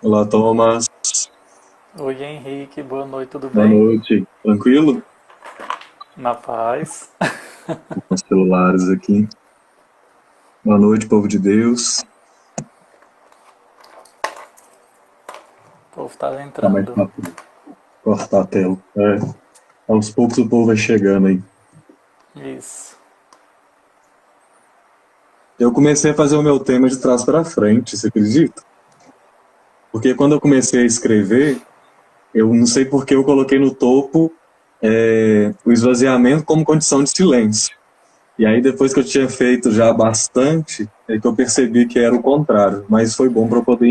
Olá, Thomas. Oi, Henrique, boa noite, tudo Boa bem? noite. Tranquilo? Na paz. Com os celulares aqui. Boa noite, povo de Deus. O povo tá Tá mais entrando. rápido. Cortar a tela. Aos poucos o povo vai chegando aí. Isso. Eu comecei a fazer o meu tema de trás para frente, você acredita? Porque quando eu comecei a escrever, eu não sei por que eu coloquei no topo o esvaziamento como condição de silêncio. E aí depois que eu tinha feito já bastante, é que eu percebi que era o contrário. Mas foi bom para eu poder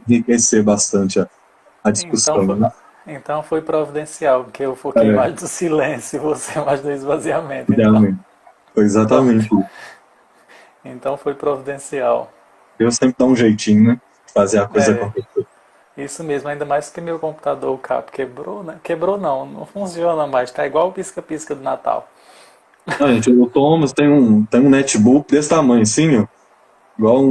enriquecer bastante a Então discussão, foi, né? então foi providencial, porque eu foquei É, mais do silêncio e você mais do esvaziamento, então. idealmente. Foi Pronto. exatamente isso. Então foi providencial. Eu sempre dá um jeitinho, né? Fazer a coisa É, acontecer. isso mesmo, ainda mais que meu computador, o cabo quebrou, né? Quebrou não funciona mais, tá igual o pisca-pisca do Natal. Não, gente, o Thomas tem um netbook desse tamanho, assim, ó, igual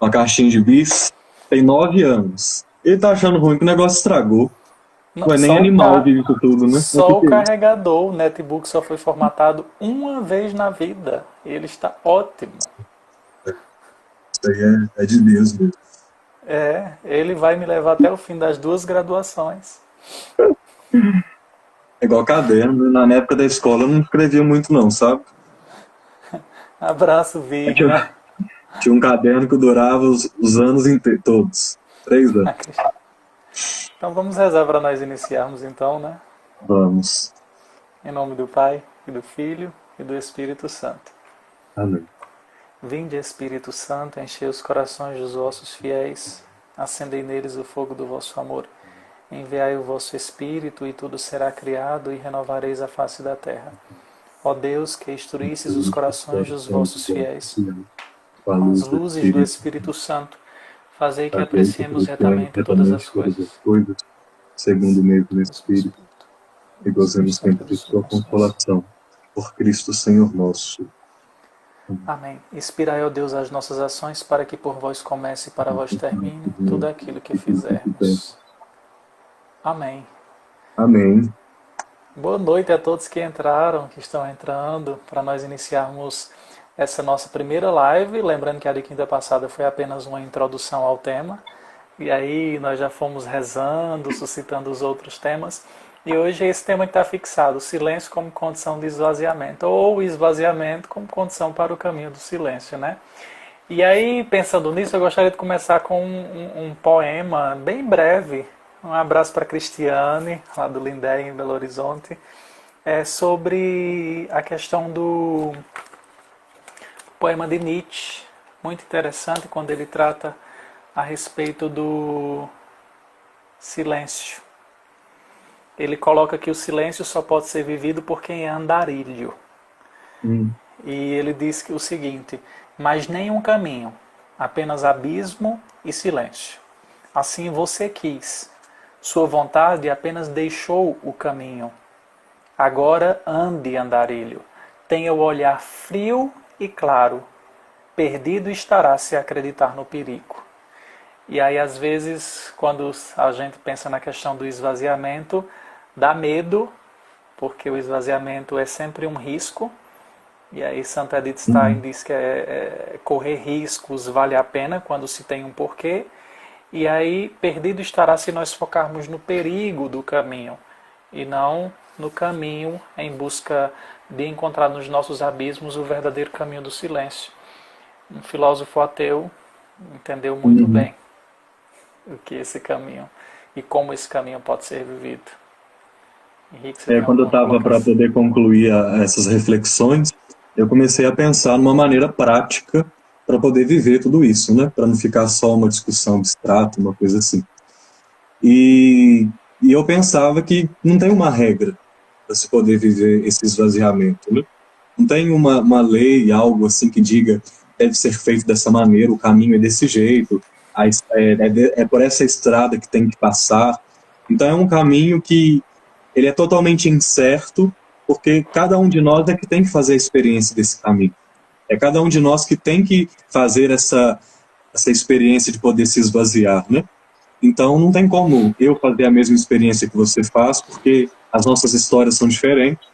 uma caixinha de bis. Tem 9 anos. Ele tá achando ruim que o negócio estragou. Não, Ué, nem animal vive isso tudo, né? Mas o que só o que é isso? carregador, o netbook só foi formatado uma vez na vida. Ele está ótimo. Isso aí é de Deus mesmo. É, ele vai me levar até o fim das duas graduações. É igual caderno, né? Na época da escola eu não escrevia muito não, sabe? Abraço, Aí Virna. tinha um caderno que durava os anos todos. 3 anos. Então vamos rezar para nós iniciarmos então, né? Vamos. Em nome do Pai, e do Filho, e do Espírito Santo. Amém. Vinde, Espírito Santo, enchei os corações dos vossos fiéis, acendei neles o fogo do vosso amor. Enviai o vosso Espírito, e tudo será criado, e renovareis a face da terra. Ó Deus, que instruísses os corações dos vossos fiéis, Com a com as luz do luzes do Espírito, Espírito Santo, fazei que fazer que apreciemos apreciemos retamente todas as retamente todas as coisas, coisas, segundo o mesmo mesmo Espírito, Espírito, e gozemos gozemos sempre sempre de de sua sua consolação. consolação. Por Cristo Senhor nosso. Amém. Inspirai, ó Deus, as nossas ações, para que por vós comece e para vós termine tudo aquilo que fizermos. Amém. Amém. Boa noite a todos que entraram, que estão entrando, para nós iniciarmos essa nossa primeira live. Lembrando que a de quinta passada foi apenas uma introdução ao tema. E aí nós já fomos rezando, suscitando os outros temas. E hoje é esse tema que está fixado, o silêncio como condição de esvaziamento, ou o esvaziamento como condição para o caminho do silêncio, né? E aí, pensando nisso, eu gostaria de começar com um poema bem breve. Um abraço para Cristiane, lá do Lindé, em Belo Horizonte. É sobre a questão do poema de Nietzsche. Muito interessante quando ele trata a respeito do silêncio. Ele coloca que o silêncio só pode ser vivido por quem é andarilho. Hum. E ele diz que o seguinte: mas nenhum caminho, apenas abismo e silêncio. Assim você quis. Sua vontade apenas deixou o caminho. Agora ande, andarilho. Tenha o olhar frio e claro. Perdido estará se acreditar no perigo. E aí, às vezes, quando a gente pensa na questão do esvaziamento, dá medo, porque o esvaziamento é sempre um risco. E aí, Santa Edith Stein Hum. diz que correr riscos vale a pena quando se tem um porquê. E aí, perdido estará se nós focarmos no perigo do caminho e não no caminho em busca de encontrar nos nossos abismos o verdadeiro caminho do silêncio. Um filósofo ateu entendeu muito Uhum. bem o que é esse caminho e como esse caminho pode ser vivido. Henrique, você tem Quando eu alguma estava para colocação? poder concluir essas reflexões, eu comecei a pensar numa maneira prática para poder viver tudo isso, né? Para não ficar só uma discussão abstrata, uma coisa assim. E eu pensava que não tem uma regra para se poder viver esse esvaziamento, né? Não tem uma lei, algo assim que diga deve ser feito dessa maneira, o caminho é desse jeito, é por essa estrada que tem que passar. Então é um caminho que ele é totalmente incerto, porque cada um de nós é que tem que fazer a experiência desse caminho. É cada um de nós que tem que fazer essa experiência de poder se esvaziar, né? Então não tem como eu fazer a mesma experiência que você faz, porque as nossas histórias são diferentes,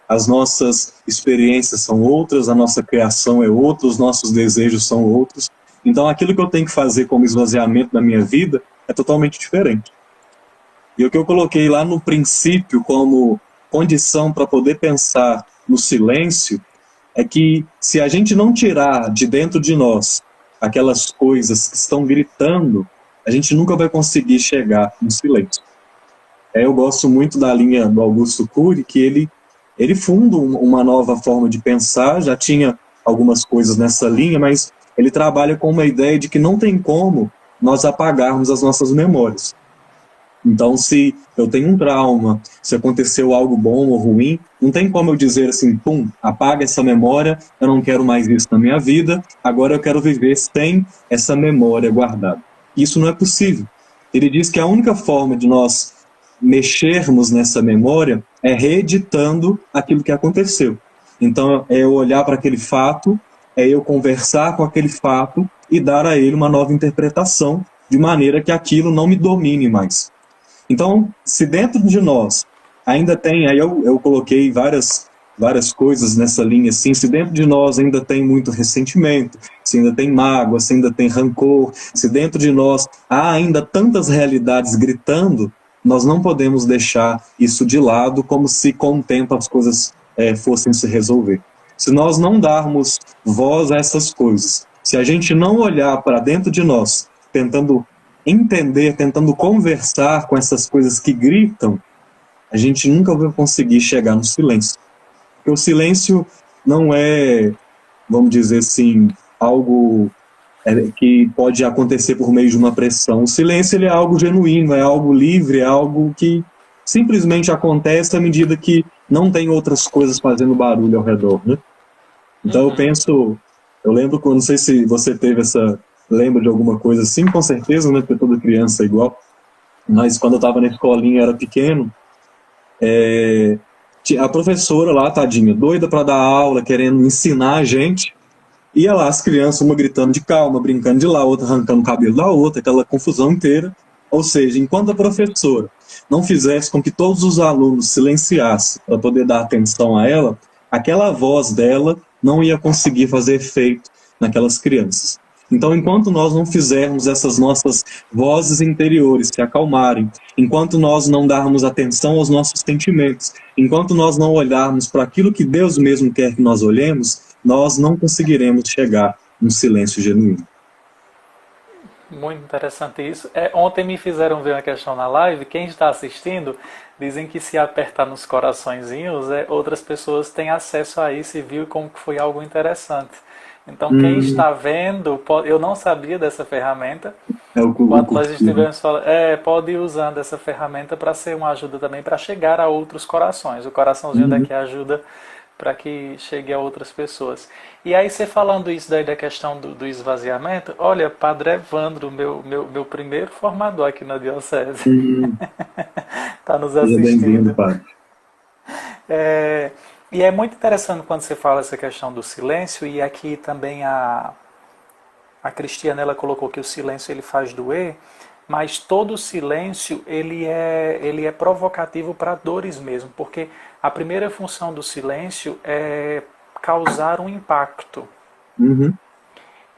as nossas experiências são outras, a nossa criação é outra, os nossos desejos são outros. Então aquilo que eu tenho que fazer como esvaziamento da minha vida é totalmente diferente. E o que eu coloquei lá no princípio como condição para poder pensar no silêncio é que se a gente não tirar de dentro de nós aquelas coisas que estão gritando, a gente nunca vai conseguir chegar no silêncio. Eu gosto muito da linha do Augusto Cury, que ele funda uma nova forma de pensar, já tinha algumas coisas nessa linha, mas ele trabalha com uma ideia de que não tem como nós apagarmos as nossas memórias. Então, se eu tenho um trauma, se aconteceu algo bom ou ruim, não tem como eu dizer assim, pum, apaga essa memória, eu não quero mais isso na minha vida, agora eu quero viver sem essa memória guardada. Isso não é possível. Ele diz que a única forma de nós mexermos nessa memória é reeditando aquilo que aconteceu. Então, é eu olhar para aquele fato, é eu conversar com aquele fato e dar a ele uma nova interpretação, de maneira que aquilo não me domine mais. Então, se dentro de nós ainda tem, aí eu coloquei várias coisas nessa linha, assim, se dentro de nós ainda tem muito ressentimento, se ainda tem mágoa, se ainda tem rancor, se dentro de nós há ainda tantas realidades gritando, nós não podemos deixar isso de lado como se com o tempo as coisas fossem se resolver. Se nós não darmos voz a essas coisas, se a gente não olhar para dentro de nós, tentando entender, tentando conversar com essas coisas que gritam, a gente nunca vai conseguir chegar no silêncio. Porque o silêncio não é, vamos dizer assim, algo que pode acontecer por meio de uma pressão. O silêncio ele é algo genuíno, é algo livre, é algo que simplesmente acontece à medida que não tem outras coisas fazendo barulho ao redor, né? Então eu lembro, não sei se você teve lembra de alguma coisa assim, com certeza, né, porque toda criança é igual, mas quando eu estava na escolinha, era pequeno, a professora lá, tadinha, doida para dar aula, querendo ensinar a gente, ia lá as crianças, uma gritando de calma, brincando de lá, outra arrancando o cabelo da outra, aquela confusão inteira. Ou seja, enquanto a professora não fizesse com que todos os alunos silenciassem para poder dar atenção a ela, aquela voz dela não ia conseguir fazer efeito naquelas crianças. Então, enquanto nós não fizermos essas nossas vozes interiores se acalmarem, enquanto nós não darmos atenção aos nossos sentimentos, enquanto nós não olharmos para aquilo que Deus mesmo quer que nós olhemos, nós não conseguiremos chegar num silêncio genuíno. Muito interessante isso. Ontem me fizeram ver uma questão na live. Quem está assistindo, dizem que se apertar nos coraçõezinhos, outras pessoas têm acesso a isso e viu como que foi algo interessante. Então, quem está vendo, eu não sabia dessa ferramenta. Enquanto nós estivemos falando, pode ir usando essa ferramenta para ser uma ajuda também para chegar a outros corações. O coraçãozinho daqui ajuda para que chegue a outras pessoas. E aí, você falando isso daí da questão do esvaziamento, olha, Padre Evandro, meu primeiro formador aqui na Diocese, está nos assistindo. Bem-vindo, Padre. E é muito interessante quando você fala essa questão do silêncio, e aqui também a Cristiana ela colocou que o silêncio ele faz doer, mas todo silêncio ele é provocativo para dores mesmo, porque a primeira função do silêncio é causar um impacto.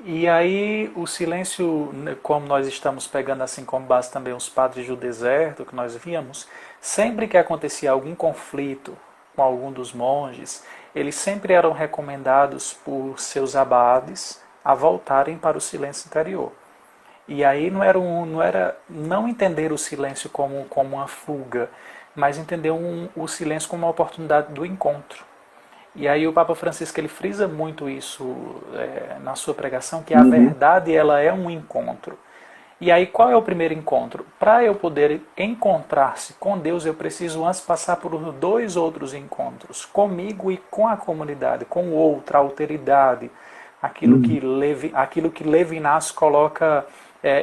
E aí o silêncio, como nós estamos pegando assim como base também os padres do deserto, que nós víamos, sempre que acontecia algum conflito com algum dos monges, eles sempre eram recomendados por seus abades a voltarem para o silêncio interior. E aí não entender o silêncio como uma fuga, mas entender o silêncio como uma oportunidade do encontro. E aí o Papa Francisco ele frisa muito isso na sua pregação, que a verdade ela é um encontro. E aí qual é o primeiro encontro? Para eu poder encontrar-se com Deus, eu preciso antes passar por 2 outros encontros, comigo e com a comunidade, com o outro, a alteridade, aquilo que Levinas coloca,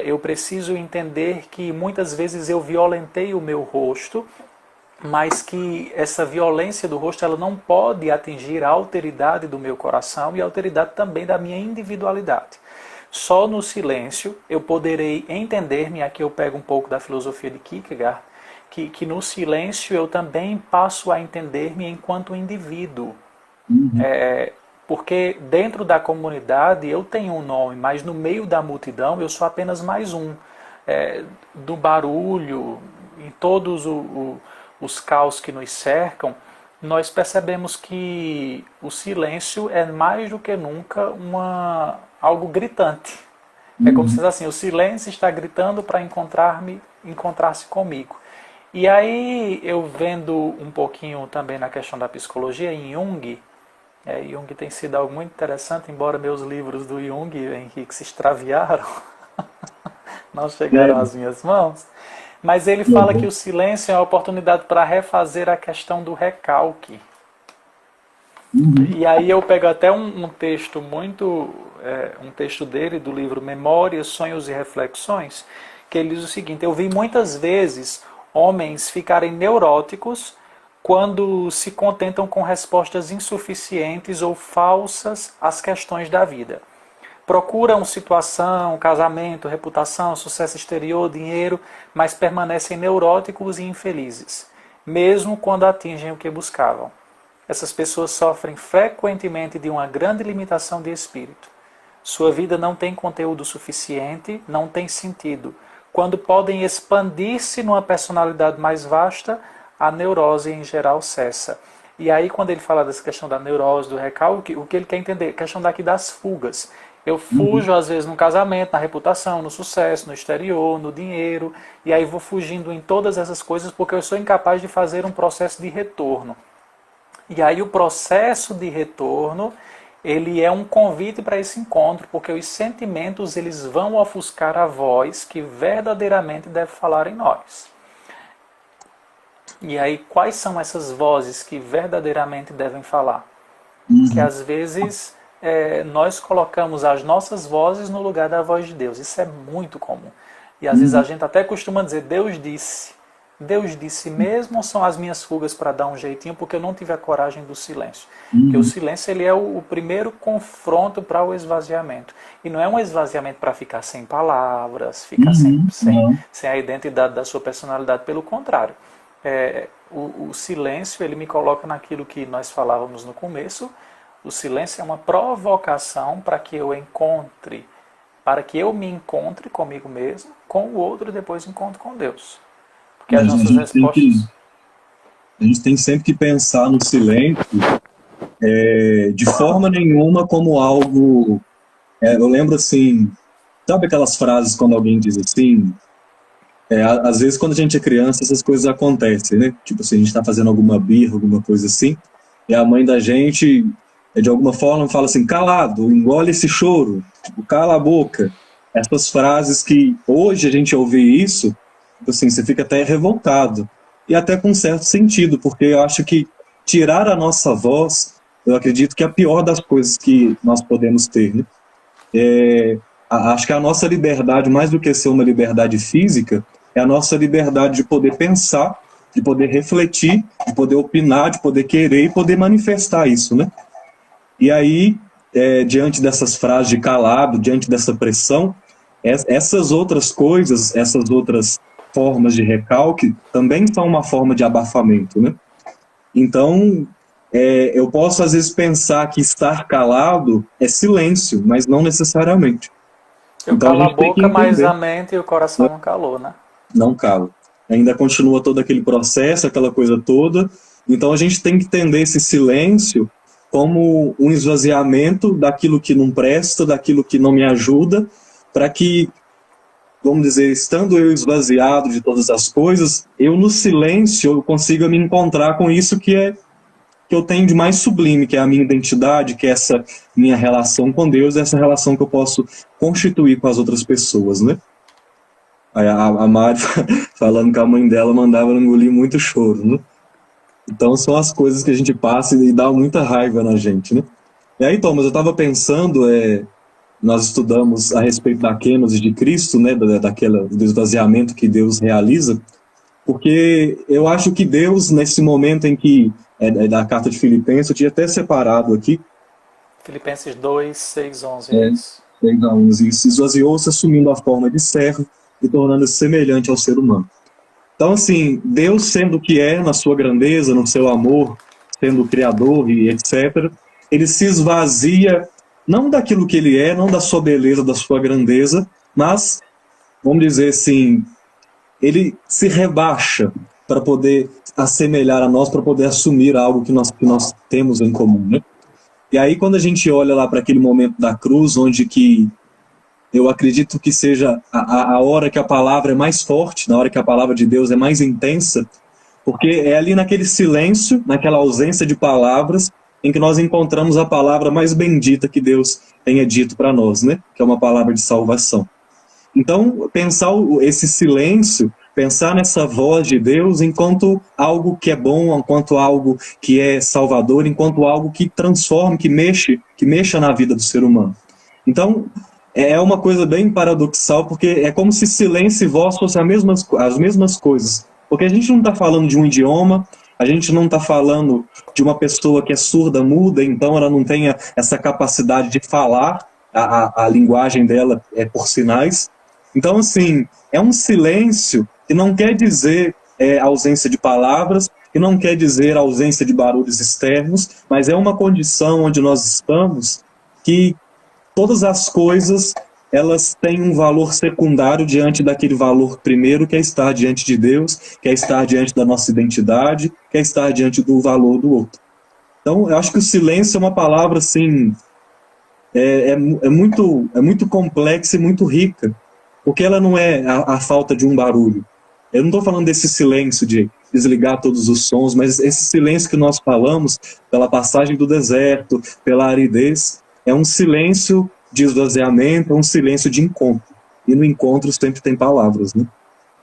eu preciso entender que muitas vezes eu violentei o meu rosto, mas que essa violência do rosto ela não pode atingir a alteridade do meu coração e a alteridade também da minha individualidade. Só no silêncio eu poderei entender-me, aqui eu pego um pouco da filosofia de Kierkegaard, que no silêncio eu também passo a entender-me enquanto indivíduo. Porque dentro da comunidade eu tenho um nome, mas no meio da multidão eu sou apenas mais um. Do barulho, em todos os caos que nos cercam, nós percebemos que o silêncio é mais do que nunca algo gritante. É como se assim, o silêncio está gritando para encontrar-se comigo. E aí eu vendo um pouquinho também na questão da psicologia, em Jung, Jung tem sido algo muito interessante, embora meus livros do Jung, Henrique, se extraviaram, não chegaram às minhas mãos, mas ele fala que o silêncio é uma oportunidade para refazer a questão do recalque. E aí eu pego até um texto um texto dele, do livro Memórias, Sonhos e Reflexões, que ele diz o seguinte: eu vi muitas vezes homens ficarem neuróticos quando se contentam com respostas insuficientes ou falsas às questões da vida. Procuram situação, casamento, reputação, sucesso exterior, dinheiro, mas permanecem neuróticos e infelizes, mesmo quando atingem o que buscavam. Essas pessoas sofrem frequentemente de uma grande limitação de espírito. Sua vida não tem conteúdo suficiente, não tem sentido. Quando podem expandir-se numa personalidade mais vasta, a neurose em geral cessa. E aí quando ele fala dessa questão da neurose, do recalque, o que ele quer entender? A questão daqui das fugas. Eu fujo, às vezes, no casamento, na reputação, no sucesso, no exterior, no dinheiro, e aí vou fugindo em todas essas coisas porque eu sou incapaz de fazer um processo de retorno. E aí o processo de retorno, ele é um convite para esse encontro, porque os sentimentos eles vão ofuscar a voz que verdadeiramente deve falar em nós. E aí quais são essas vozes que verdadeiramente devem falar? Que às vezes nós colocamos as nossas vozes no lugar da voz de Deus. Isso é muito comum. E às vezes a gente até costuma dizer, Deus disse. Deus disse mesmo, ou são as minhas fugas para dar um jeitinho porque eu não tive a coragem do silêncio? Porque o silêncio ele é o primeiro confronto para o esvaziamento. E não é um esvaziamento para ficar sem palavras, ficar sem a identidade da sua personalidade. Pelo contrário, o silêncio ele me coloca naquilo que nós falávamos no começo. O silêncio é uma provocação para que eu me encontre comigo mesmo, com o outro e depois encontro com Deus. Porque as nossas respostas... A gente tem sempre que pensar no silêncio de forma nenhuma como algo... eu lembro assim, sabe aquelas frases quando alguém diz assim... às vezes quando a gente é criança essas coisas acontecem, né? Tipo, se a gente está fazendo alguma birra, alguma coisa assim, e a mãe da gente... de alguma forma fala assim, calado, engole esse choro, tipo, cala a boca. Essas frases que hoje a gente ouvir isso, assim, você fica até revoltado. E até com certo sentido, porque eu acho que tirar a nossa voz, eu acredito que é a pior das coisas que nós podemos ter, né? Acho que a nossa liberdade, mais do que ser uma liberdade física, é a nossa liberdade de poder pensar, de poder refletir, de poder opinar, de poder querer e poder manifestar isso, né? E aí, diante dessas frases de calado, diante dessa pressão, essas outras coisas, essas outras formas de recalque, também são uma forma de abafamento, né? Então, eu posso às vezes pensar que estar calado é silêncio, mas não necessariamente. Eu então, calo a boca, mas a mente e o coração não calou, né? Não cala. Ainda continua todo aquele processo, aquela coisa toda. Então, a gente tem que entender esse silêncio como um esvaziamento daquilo que não presta, daquilo que não me ajuda, para que, vamos dizer, estando eu esvaziado de todas as coisas, eu no silêncio eu consiga me encontrar com isso que eu tenho de mais sublime, que é a minha identidade, que é essa minha relação com Deus, essa relação que eu posso constituir com as outras pessoas, né? Aí a Mari falando que a mãe dela mandava ela engolir muito choro, né? Então são as coisas que a gente passa e dá muita raiva na gente, né? E aí, Thomas, eu estava pensando, nós estudamos a respeito da kenosis de Cristo, né? Do esvaziamento que Deus realiza, porque eu acho que Deus, nesse momento em que, da carta de Filipenses, eu tinha até separado aqui. Filipenses 2, 6, 11, é isso. 10:11, e se esvaziou-se assumindo a forma de servo e tornando-se semelhante ao ser humano. Então, assim, Deus sendo o que é, na sua grandeza, no seu amor, sendo o Criador e etc., ele se esvazia, não daquilo que ele é, não da sua beleza, da sua grandeza, mas, vamos dizer assim, ele se rebaixa para poder assemelhar a nós, para poder assumir algo que nós temos em comum, né? E aí, quando a gente olha lá para aquele momento da cruz, onde que eu acredito que seja a hora que a palavra é mais forte, na hora que a palavra de Deus é mais intensa, porque é ali naquele silêncio, naquela ausência de palavras, em que nós encontramos a palavra mais bendita que Deus tenha dito para nós, né? Que é uma palavra de salvação. Então, pensar esse silêncio, pensar nessa voz de Deus enquanto algo que é bom, enquanto algo que é salvador, enquanto algo que transforma, que mexa na vida do ser humano. Então, é uma coisa bem paradoxal, porque é como se silêncio e voz fossem as mesmas coisas. Porque a gente não está falando de um idioma, a gente não está falando de uma pessoa que é surda, muda, então ela não tem essa capacidade de falar, a linguagem dela é por sinais. Então, assim, é um silêncio que não quer dizer ausência de palavras, que não quer dizer ausência de barulhos externos, mas é uma condição onde nós estamos que todas as coisas, elas têm um valor secundário diante daquele valor primeiro, que é estar diante de Deus, que é estar diante da nossa identidade, que é estar diante do valor do outro. Então, eu acho que o silêncio é uma palavra, assim, muito complexa e muito rica, porque ela não é a falta de um barulho. Eu não estou falando desse silêncio de desligar todos os sons, mas esse silêncio que nós falamos pela passagem do deserto, pela aridez, é um silêncio de esvaziamento, é um silêncio de encontro. E no encontro sempre tem palavras, né?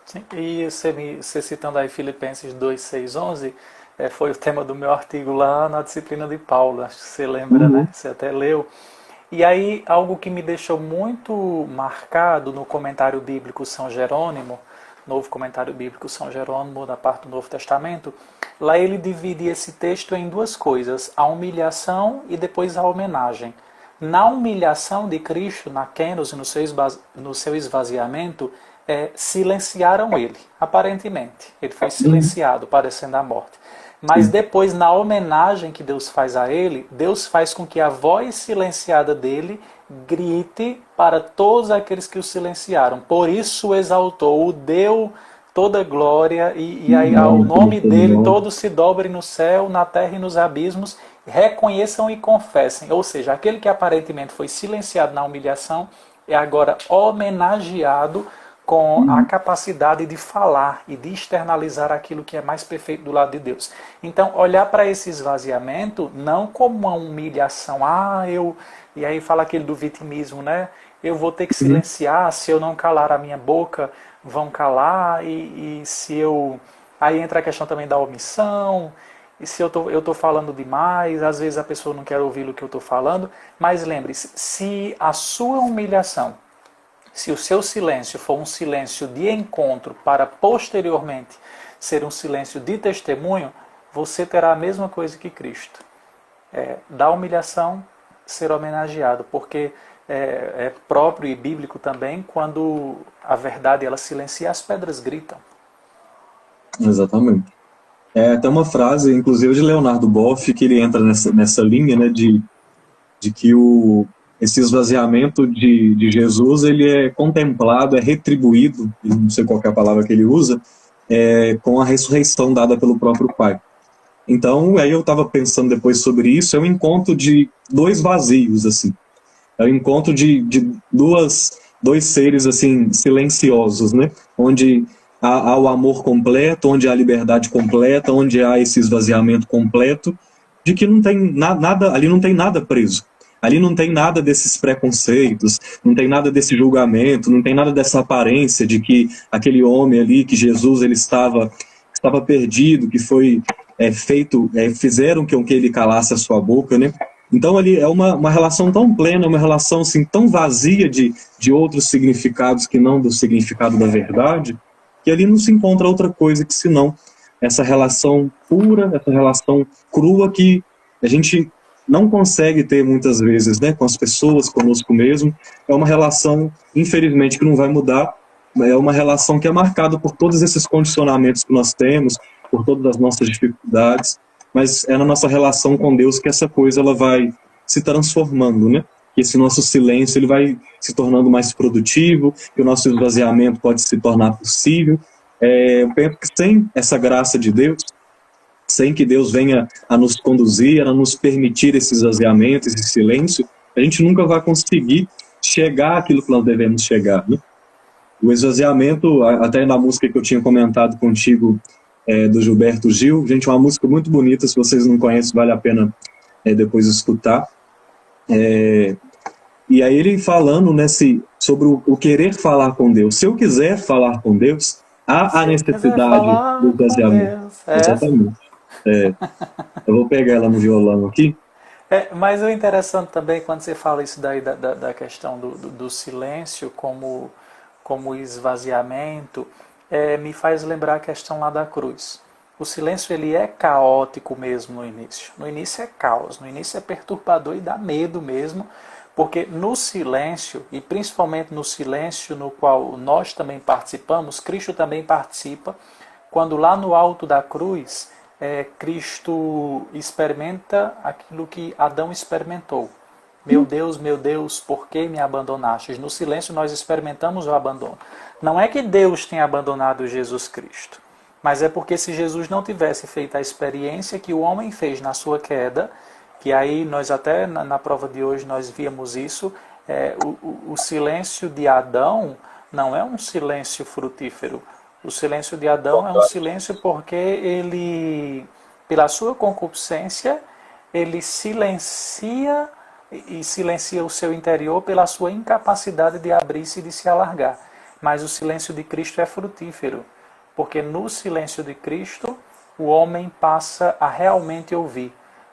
Sim, e você citando aí Filipenses 2, 6, 11, foi o tema do meu artigo lá na disciplina de Paulo, acho que você lembra, né? Você até leu. E aí, algo que me deixou muito marcado no comentário bíblico São Jerônimo, novo comentário bíblico São Jerônimo, da parte do Novo Testamento, lá ele divide esse texto em duas coisas, a humilhação e depois a homenagem. Na humilhação de Cristo, na Kenosis, no seu esvaziamento, silenciaram ele, aparentemente. Ele foi silenciado, parecendo a morte. Mas depois, na homenagem que Deus faz a ele, Deus faz com que a voz silenciada dele grite para todos aqueles que o silenciaram. Por isso o exaltou, o deu toda glória, e aí ao nome dele todos se dobrem no céu, na terra e nos abismos, reconheçam e confessem. Ou seja, aquele que aparentemente foi silenciado na humilhação é agora homenageado com a capacidade de falar e de externalizar aquilo que é mais perfeito do lado de Deus. Então, olhar para esse esvaziamento não como uma humilhação, e aí fala aquele do vitimismo, né? Eu vou ter que silenciar, se eu não calar a minha boca, vão calar, e se eu... Aí entra a questão também da omissão, e se eu tô falando demais, às vezes a pessoa não quer ouvir o que eu estou falando, mas lembre-se, se a sua humilhação, se o seu silêncio for um silêncio de encontro para posteriormente ser um silêncio de testemunho, você terá a mesma coisa que Cristo. Da humilhação ser homenageado, porque é próprio e bíblico também quando a verdade ela silencia, as pedras gritam. Exatamente. Tem uma frase, inclusive de Leonardo Boff, que ele entra nessa linha, né, de que esse esvaziamento de Jesus, ele é contemplado, é retribuído, não sei qual é a palavra que ele usa, com a ressurreição dada pelo próprio Pai. Então, aí eu estava pensando depois sobre isso, é um encontro de dois vazios, assim. É um encontro de dois seres, assim, silenciosos, né? Onde há o amor completo, onde há a liberdade completa, onde há esse esvaziamento completo, de que não tem nada, ali não tem nada preso. Ali não tem nada desses preconceitos, não tem nada desse julgamento, não tem nada dessa aparência de que aquele homem ali, que Jesus ele estava perdido, que foi fizeram com que ele calasse a sua boca, né? Então ali é uma relação tão plena, uma relação assim, tão vazia de outros significados que não do significado da verdade, que ali não se encontra outra coisa que senão essa relação pura, essa relação crua que a gente não consegue ter muitas vezes, né, com as pessoas, conosco mesmo. É uma relação, infelizmente, que não vai mudar. É uma relação que é marcada por todos esses condicionamentos que nós temos, por todas as nossas dificuldades, mas é na nossa relação com Deus que essa coisa ela vai se transformando, né? Que esse nosso silêncio ele vai se tornando mais produtivo, que o nosso esvaziamento pode se tornar possível. Eu penso que sem essa graça de Deus, sem que Deus venha a nos conduzir, a nos permitir esse esvaziamento, esse silêncio, a gente nunca vai conseguir chegar àquilo que nós devemos chegar, né? O esvaziamento, até na música que eu tinha comentado contigo, do Gilberto Gil, gente, uma música muito bonita, se vocês não conhecem, vale a pena depois escutar. E aí ele falando, né, sobre o querer falar com Deus. Se eu quiser falar com Deus, há a necessidade do esvaziamento. Exatamente. Eu vou pegar ela no violão aqui. Mas o interessante também, quando você fala isso daí da questão do silêncio como esvaziamento, me faz lembrar a questão lá da cruz. O silêncio ele é caótico mesmo no início. No início é caos, no início é perturbador e dá medo mesmo, porque no silêncio, e principalmente no silêncio no qual nós também participamos, Cristo também participa, quando lá no alto da cruz, Cristo experimenta aquilo que Adão experimentou. Meu Deus, por que me abandonastes? No silêncio nós experimentamos o abandono. Não é que Deus tenha abandonado Jesus Cristo, mas é porque se Jesus não tivesse feito a experiência que o homem fez na sua queda, que aí nós até na prova de hoje nós víamos isso, o silêncio de Adão não é um silêncio frutífero. O silêncio de Adão é um silêncio porque ele, pela sua concupiscência, ele silencia e silencia o seu interior pela sua incapacidade de abrir-se e de se alargar. Mas o silêncio de Cristo é frutífero, porque no silêncio de Cristo o homem passa a realmente ouvir.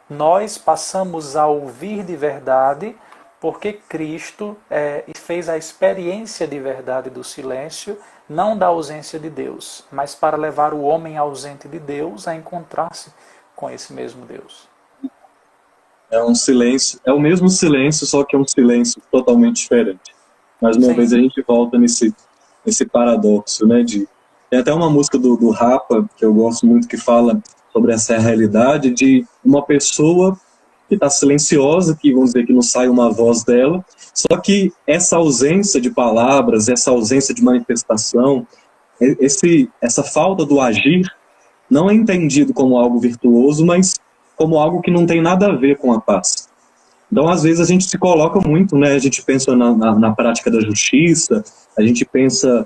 Nós passamos a ouvir de verdade porque Cristo fez a experiência de verdade do silêncio, não da ausência de Deus, mas para levar o homem ausente de Deus a encontrar-se com esse mesmo Deus. É um silêncio, é o mesmo silêncio, só que é um silêncio totalmente diferente. Mais uma vez a gente volta nesse paradoxo, né? Tem até uma música do Rapa, que eu gosto muito, que fala sobre essa realidade de uma pessoa que está silenciosa, que vamos dizer que não sai uma voz dela, só que essa ausência de palavras, essa ausência de manifestação, essa falta do agir, não é entendido como algo virtuoso, mas como algo que não tem nada a ver com a paz. Então, às vezes, a gente se coloca muito, né? A gente pensa na prática da justiça, a gente pensa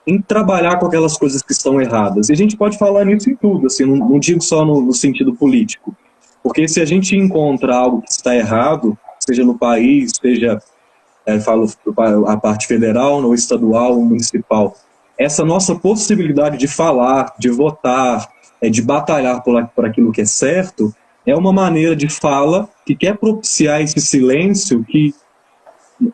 em trabalhar com aquelas coisas que estão erradas. E a gente pode falar nisso em tudo, assim, não digo só no sentido político. Porque se a gente encontra algo que está errado, seja no país, seja, falo a parte federal, ou estadual, ou municipal, essa nossa possibilidade de falar, de votar, de batalhar por aquilo que é certo, é uma maneira de fala que quer propiciar esse silêncio que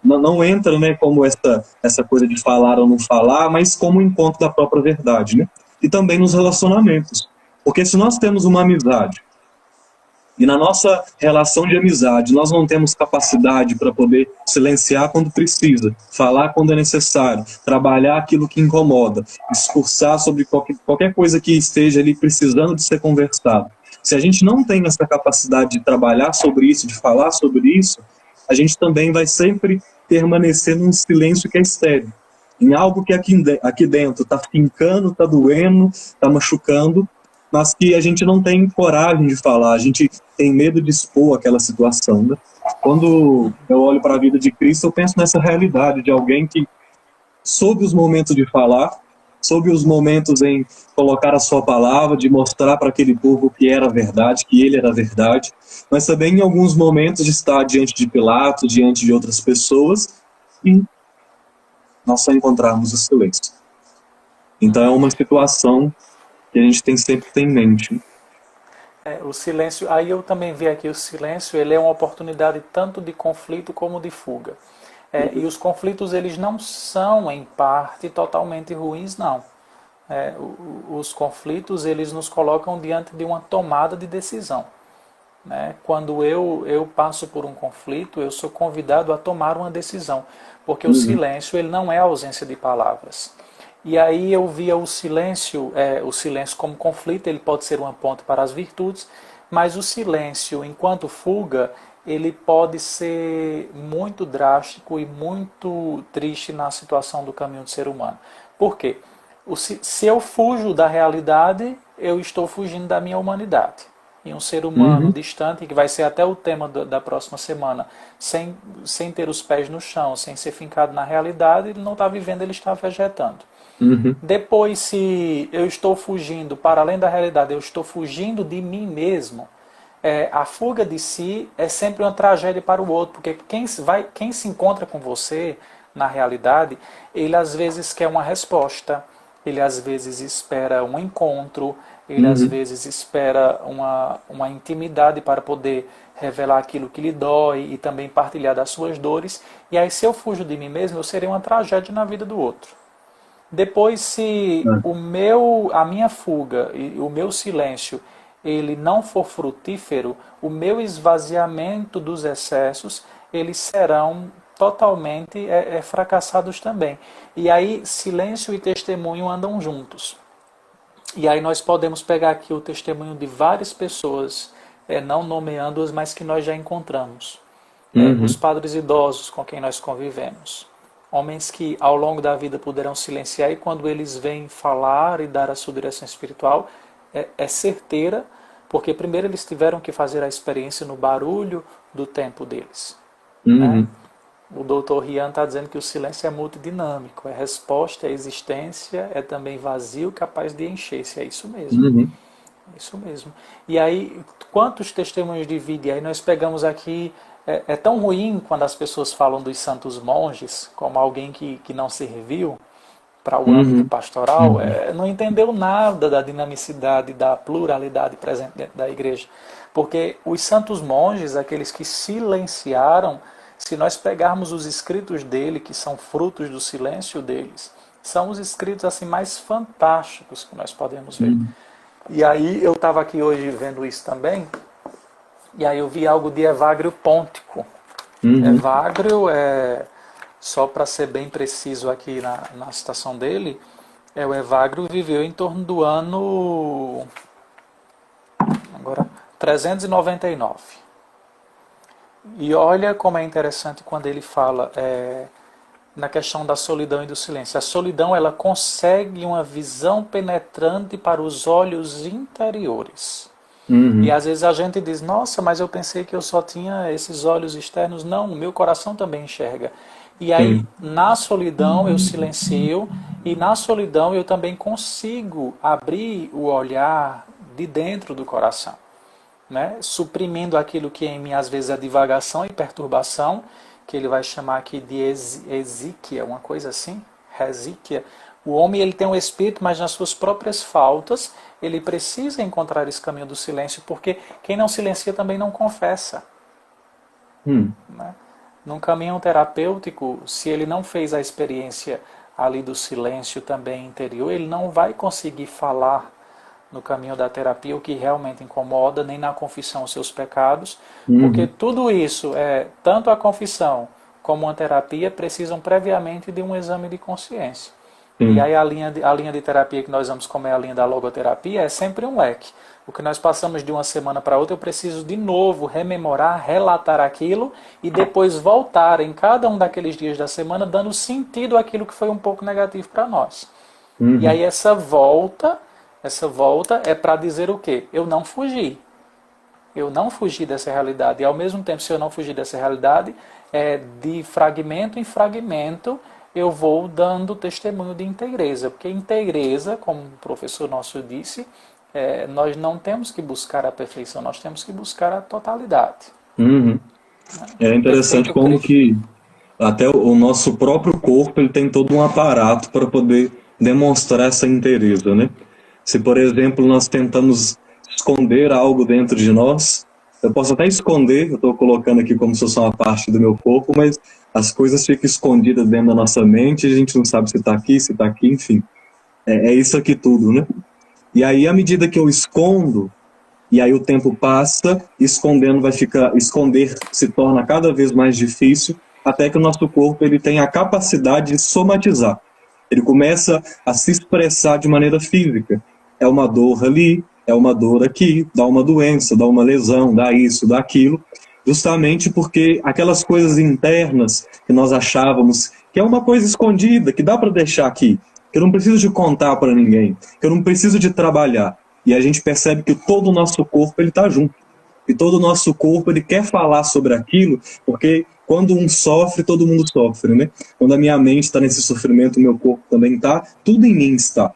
não entra, né, como essa coisa de falar ou não falar, mas como o encontro da própria verdade, né? E também nos relacionamentos. Porque se nós temos uma amizade, e na nossa relação de amizade nós não temos capacidade para poder silenciar quando precisa, falar quando é necessário, trabalhar aquilo que incomoda, discursar sobre qualquer coisa que esteja ali precisando de ser conversado. Se a gente não tem essa capacidade de trabalhar sobre isso, de falar sobre isso, a gente também vai sempre permanecer num silêncio que é estéril, em algo que aqui dentro está fincando, está doendo, está machucando, mas que a gente não tem coragem de falar, a gente tem medo de expor aquela situação, né? Quando eu olho para a vida de Cristo, eu penso nessa realidade de alguém que soube os momentos de falar, soube os momentos em colocar a sua palavra, de mostrar para aquele povo que era verdade, que ele era verdade, mas também em alguns momentos de estar diante de Pilatos, diante de outras pessoas, e nós só encontrarmos o silêncio. Então é uma situação que a gente tem sempre em mente. O silêncio, aí eu também vi aqui o silêncio, ele é uma oportunidade tanto de conflito como de fuga. E os conflitos, eles não são, em parte, totalmente ruins, não. Os conflitos, eles nos colocam diante de uma tomada de decisão. né? Quando eu passo por um conflito, eu sou convidado a tomar uma decisão, porque o silêncio ele não é a ausência de palavras. E aí eu via o silêncio como conflito, ele pode ser uma ponte para as virtudes, mas o silêncio, enquanto fuga, ele pode ser muito drástico e muito triste na situação do caminho do ser humano. Por quê? Se eu fujo da realidade, eu estou fugindo da minha humanidade. E um ser humano distante, que vai ser até o tema da próxima semana, sem ter os pés no chão, sem ser fincado na realidade, ele não está vivendo, ele está vegetando. Depois, se eu estou fugindo, para além da realidade, eu estou fugindo de mim mesmo, a fuga de si é sempre uma tragédia para o outro, porque quem se encontra com você, na realidade, ele às vezes quer uma resposta, ele às vezes espera um encontro, ele às vezes espera uma intimidade para poder revelar aquilo que lhe dói e também partilhar das suas dores. E aí, se eu fujo de mim mesmo, eu serei uma tragédia na vida do outro. Depois, se a minha fuga e o meu silêncio ele não for frutífero, o meu esvaziamento dos excessos, eles serão totalmente fracassados também. E aí, silêncio e testemunho andam juntos. E aí nós podemos pegar aqui o testemunho de várias pessoas, não nomeando-as, mas que nós já encontramos. Os padres idosos com quem nós convivemos. Homens que ao longo da vida puderam silenciar e quando eles vêm falar e dar a sua direção espiritual, é certeira, porque primeiro eles tiveram que fazer a experiência no barulho do tempo deles. Né? O Dr. Rian está dizendo que o silêncio é multidinâmico, é resposta, é existência, é também vazio, capaz de encher-se. É isso mesmo. É isso mesmo. E aí, quantos testemunhos de vida? E aí nós pegamos aqui, é tão ruim quando as pessoas falam dos santos monges, como alguém que não serviu para o âmbito pastoral, não entendeu nada da dinamicidade, da pluralidade presente dentro da igreja. Porque os santos monges, aqueles que silenciaram, se nós pegarmos os escritos dele, que são frutos do silêncio deles, são os escritos assim mais fantásticos que nós podemos ver. E aí eu estava aqui hoje vendo isso também, e aí eu vi algo de Evagrio Póntico. Evagrio, só para ser bem preciso aqui na citação dele, o Evagrio viveu em torno do ano 399. E olha como é interessante quando ele fala na questão da solidão e do silêncio. A solidão, ela consegue uma visão penetrante para os olhos interiores. E às vezes a gente diz, nossa, mas eu pensei que eu só tinha esses olhos externos. Não, o meu coração também enxerga. E aí, na solidão, eu silencio, e na solidão eu também consigo abrir o olhar de dentro do coração. Né? Suprimindo aquilo que em mim às vezes é divagação e perturbação, que ele vai chamar aqui de exíquia, uma coisa assim, resíquia. O homem ele tem um espírito, mas nas suas próprias faltas, ele precisa encontrar esse caminho do silêncio, porque quem não silencia também não confessa. Né? Num caminho terapêutico, se ele não fez a experiência ali do silêncio também interior, ele não vai conseguir falar no caminho da terapia o que realmente incomoda, nem na confissão os seus pecados, porque tudo isso, tanto a confissão como a terapia, precisam previamente de um exame de consciência. E aí a linha de terapia que nós vamos, como é a linha da logoterapia, é sempre um leque. O que nós passamos de uma semana para outra, eu preciso de novo rememorar, relatar aquilo e depois voltar em cada um daqueles dias da semana, dando sentido àquilo que foi um pouco negativo para nós. E aí essa volta é para dizer o quê? Eu não fugi. Eu não fugi dessa realidade. E ao mesmo tempo, se eu não fugir dessa realidade, de fragmento em fragmento, eu vou dando testemunho de integreza. Porque integreza, como o professor nosso disse, nós não temos que buscar a perfeição, nós temos que buscar a totalidade. É interessante como que até o nosso próprio corpo ele tem todo um aparato para poder demonstrar essa inteireza, né? Se, por exemplo, nós tentamos esconder algo dentro de nós, eu posso até esconder, eu estou colocando aqui como se fosse uma parte do meu corpo, mas as coisas ficam escondidas dentro da nossa mente, a gente não sabe se está aqui, enfim. É isso aqui tudo, né? E aí, à medida que eu escondo, e aí o tempo passa, esconder se torna cada vez mais difícil, até que o nosso corpo ele tem a capacidade de somatizar. Ele começa a se expressar de maneira física. É uma dor ali, é uma dor aqui, dá uma doença, dá uma lesão, dá isso, dá aquilo, justamente porque aquelas coisas internas que nós achávamos que é uma coisa escondida, que dá para deixar aqui, que eu não preciso de contar para ninguém, que eu não preciso de trabalhar. E a gente percebe que todo o nosso corpo ele está junto. E todo o nosso corpo ele quer falar sobre aquilo, porque quando um sofre, todo mundo sofre, né? Quando a minha mente está nesse sofrimento, o meu corpo também está, tudo em mim está.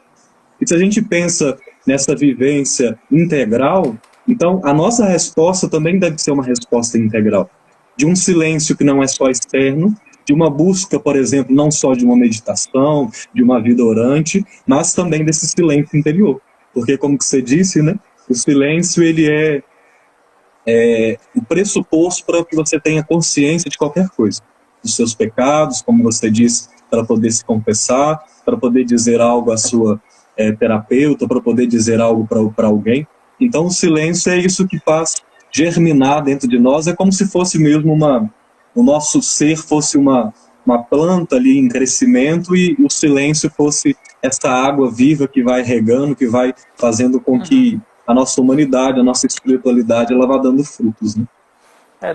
E se a gente pensa nessa vivência integral, então a nossa resposta também deve ser uma resposta integral. De um silêncio que não é só externo, de uma busca, por exemplo, não só de uma meditação, de uma vida orante, mas também desse silêncio interior. Porque, como que você disse, né? O silêncio ele é o pressuposto para que você tenha consciência de qualquer coisa. Dos seus pecados, como você disse, para poder se confessar, para poder dizer algo à sua terapeuta, para poder dizer algo para alguém. Então o silêncio é isso que faz germinar dentro de nós, é como se fosse mesmo o nosso ser fosse uma planta ali em crescimento e o silêncio fosse essa água viva que vai regando, que vai fazendo com que a nossa humanidade, a nossa espiritualidade, ela vá dando frutos, né?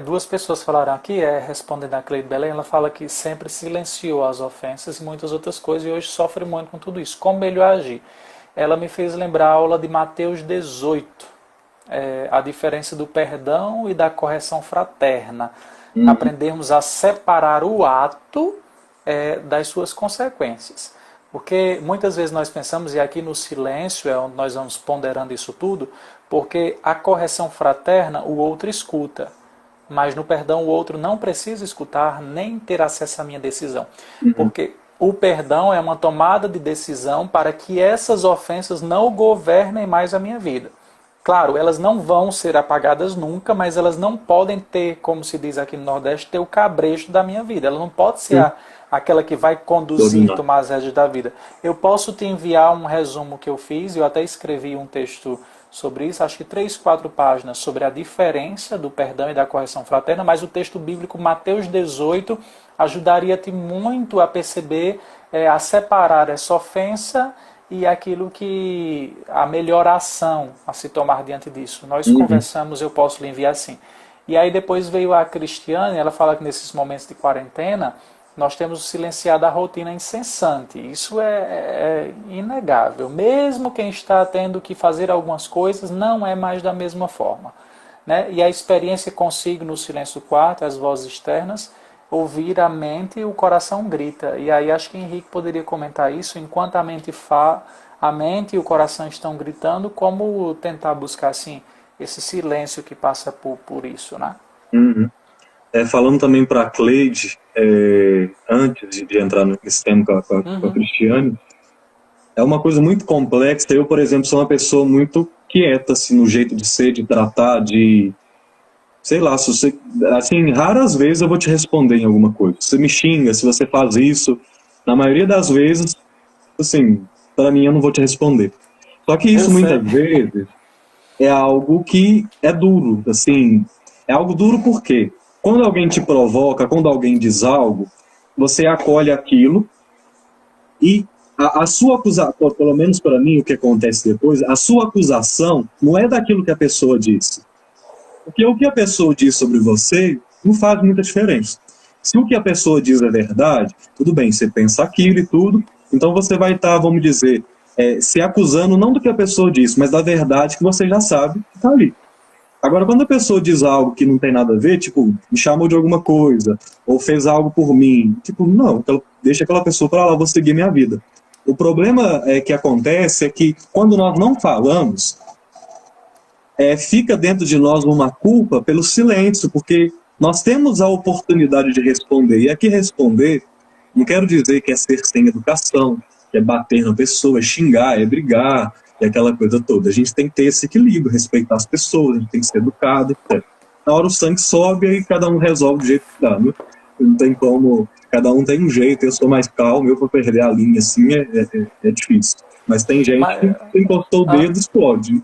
Duas pessoas falaram aqui, respondendo a Cleide Belém, ela fala que sempre silenciou as ofensas e muitas outras coisas e hoje sofre muito com tudo isso. Como melhor agir? Ela me fez lembrar a aula de Mateus 18, a diferença do perdão e da correção fraterna. Aprendermos a separar o ato das suas consequências. Porque muitas vezes nós pensamos, e aqui no silêncio é onde nós vamos ponderando isso tudo, porque a correção fraterna o outro escuta, mas no perdão o outro não precisa escutar nem ter acesso à minha decisão. Porque o perdão é uma tomada de decisão para que essas ofensas não governem mais a minha vida. Claro, elas não vão ser apagadas nunca, mas elas não podem ter, como se diz aqui no Nordeste, ter o cabresto da minha vida. Ela não pode ser aquela que vai conduzir, tomar as rédeas da vida. Eu posso te enviar um resumo que eu fiz, eu até escrevi um texto sobre isso, acho que 3, 4 páginas, sobre a diferença do perdão e da correção fraterna, mas o texto bíblico Mateus 18 ajudaria-te muito a perceber, a separar essa ofensa e aquilo que a melhor ação a se tomar diante disso. Nós conversamos, eu posso lhe enviar assim. E aí depois veio a Cristiane, ela fala que nesses momentos de quarentena, nós temos silenciado a rotina incessante. Isso é inegável. Mesmo quem está tendo que fazer algumas coisas, não é mais da mesma forma, né? E a experiência consigo no silêncio do quarto, as vozes externas, ouvir a mente e o coração grita. E aí acho que Henrique poderia comentar isso, enquanto a mente e o coração estão gritando, como tentar buscar assim, esse silêncio que passa por isso, né? Falando também para a Cleide, antes de entrar nesse tema com a Cristiane, é uma coisa muito complexa. Eu, por exemplo, sou uma pessoa muito quieta, assim, no jeito de ser, de tratar, de... Sei lá, se você, assim, raras vezes eu vou te responder em alguma coisa. Você me xinga, se você faz isso, na maioria das vezes, assim, para mim eu não vou te responder. Só que isso muitas vezes é algo que é duro, assim, é algo duro porque quando alguém te provoca, quando alguém diz algo, você acolhe aquilo e a sua acusação, pelo menos para mim o que acontece depois, a sua acusação não é daquilo que a pessoa disse. Porque o que a pessoa diz sobre você não faz muita diferença. Se o que a pessoa diz é verdade, tudo bem, você pensa aquilo e tudo, então você vai estar, vamos dizer, se acusando não do que a pessoa disse, mas da verdade que você já sabe que está ali. Agora, quando a pessoa diz algo que não tem nada a ver, tipo, me chamou de alguma coisa, ou fez algo por mim, tipo, não, deixa aquela pessoa para lá, eu vou seguir minha vida. O problema que acontece é que quando nós não falamos, fica dentro de nós uma culpa pelo silêncio, porque nós temos a oportunidade de responder. E aqui responder, não quero dizer que é ser sem educação, que é bater na pessoa, é xingar, é brigar, é aquela coisa toda. A gente tem que ter esse equilíbrio, respeitar as pessoas, a gente tem que ser educado, etc. Na hora o sangue sobe, aí cada um resolve do jeito que dá, né? Não tem como, cada um tem um jeito, eu sou mais calmo, eu vou perder a linha assim, é difícil. Mas tem gente que encostou o dedo e explode.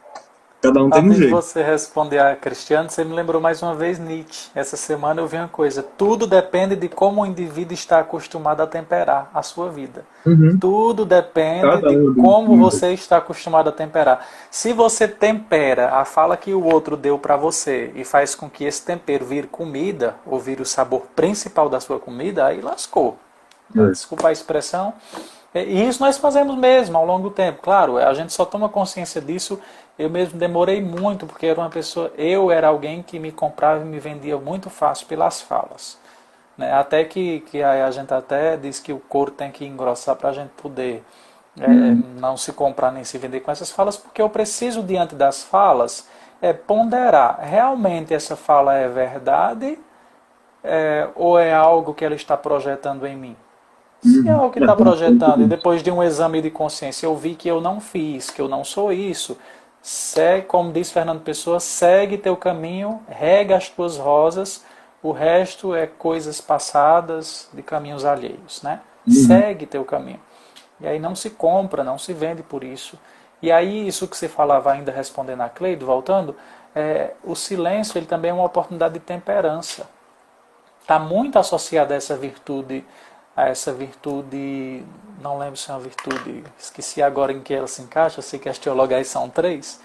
Cada um tem um Antes de jeito. você responder a Cristiano, você me lembrou mais uma vez Nietzsche. Essa semana eu vi uma coisa: tudo depende de como o indivíduo está acostumado a temperar a sua vida. Uhum. Tudo depende Cada de um tem como um jeito. você está acostumado a temperar. Se você tempera a fala que o outro deu para você e faz com que esse tempero vire comida, ou vire o sabor principal da sua comida, aí lascou. É. Desculpa a expressão. E isso nós fazemos mesmo ao longo do tempo. Claro, a gente só toma consciência disso. Eu mesmo demorei muito, porque eu era alguém que me comprava e me vendia muito fácil pelas falas. Né? Até que a gente até diz que o couro tem que engrossar para a gente poder Uhum. não se comprar nem se vender com essas falas, porque eu preciso, diante das falas, ponderar. Realmente essa fala é verdade ou é algo que ela está projetando em mim? Se é Uhum. algo que É, está tem projetando e tudo isso. depois de um exame de consciência eu vi que eu não fiz, que eu não sou isso, segue, como diz Fernando Pessoa, segue teu caminho, rega as tuas rosas, o resto é coisas passadas de caminhos alheios, né? Uhum. Segue teu caminho. E aí não se compra, não se vende por isso. E aí isso que você falava ainda respondendo a Cleido, voltando, o silêncio ele também é uma oportunidade de temperança. Está muito associada a essa virtude, não lembro se é uma virtude, esqueci agora em que ela se encaixa, sei que as teologais são três,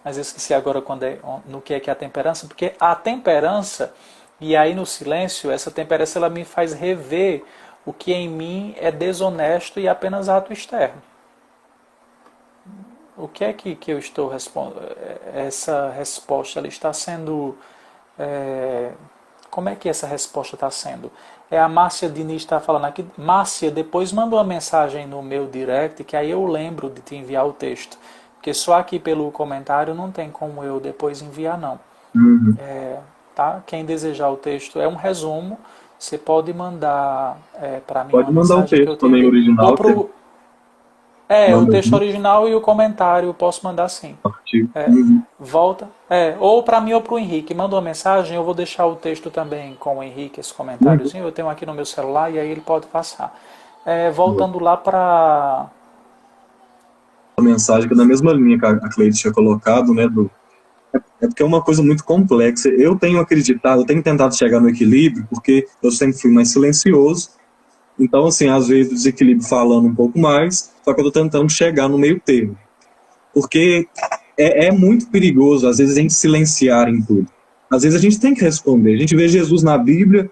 mas eu esqueci agora no que é a temperança, porque a temperança, e aí no silêncio, essa temperança ela me faz rever o que em mim é desonesto e apenas ato externo. O que é que eu estou respondendo? Essa resposta ela está sendo como é que essa resposta está sendo? A Márcia Diniz está falando aqui. Márcia, depois manda uma mensagem no meu direct, que aí eu lembro de te enviar o texto. Porque só aqui pelo comentário não tem como eu depois enviar, não. Uhum. Tá? Quem desejar o texto é um resumo. Você pode mandar para mim uma Pode mandar o mensagem que eu texto te também envio. Ou original, que é o manda texto junto original e o comentário eu posso mandar sim. no artigo. Uhum. Volta. Ou para mim ou para o Henrique. Manda uma mensagem, eu vou deixar o texto também com o Henrique, esse Uhum. comentáriozinho. Eu tenho aqui no meu celular e aí ele pode passar. Voltando lá para. A mensagem que é na mesma linha que a Cleide tinha colocado, né, é porque é uma coisa muito complexa. Eu tenho acreditado, eu tenho tentado chegar no equilíbrio, porque eu sempre fui mais silencioso. Então, assim, às vezes desequilíbrio falando um pouco mais, só que eu estou tentando chegar no meio termo. Porque é muito perigoso, às vezes, a gente silenciar em tudo. Às vezes a gente tem que responder. A gente vê Jesus na Bíblia,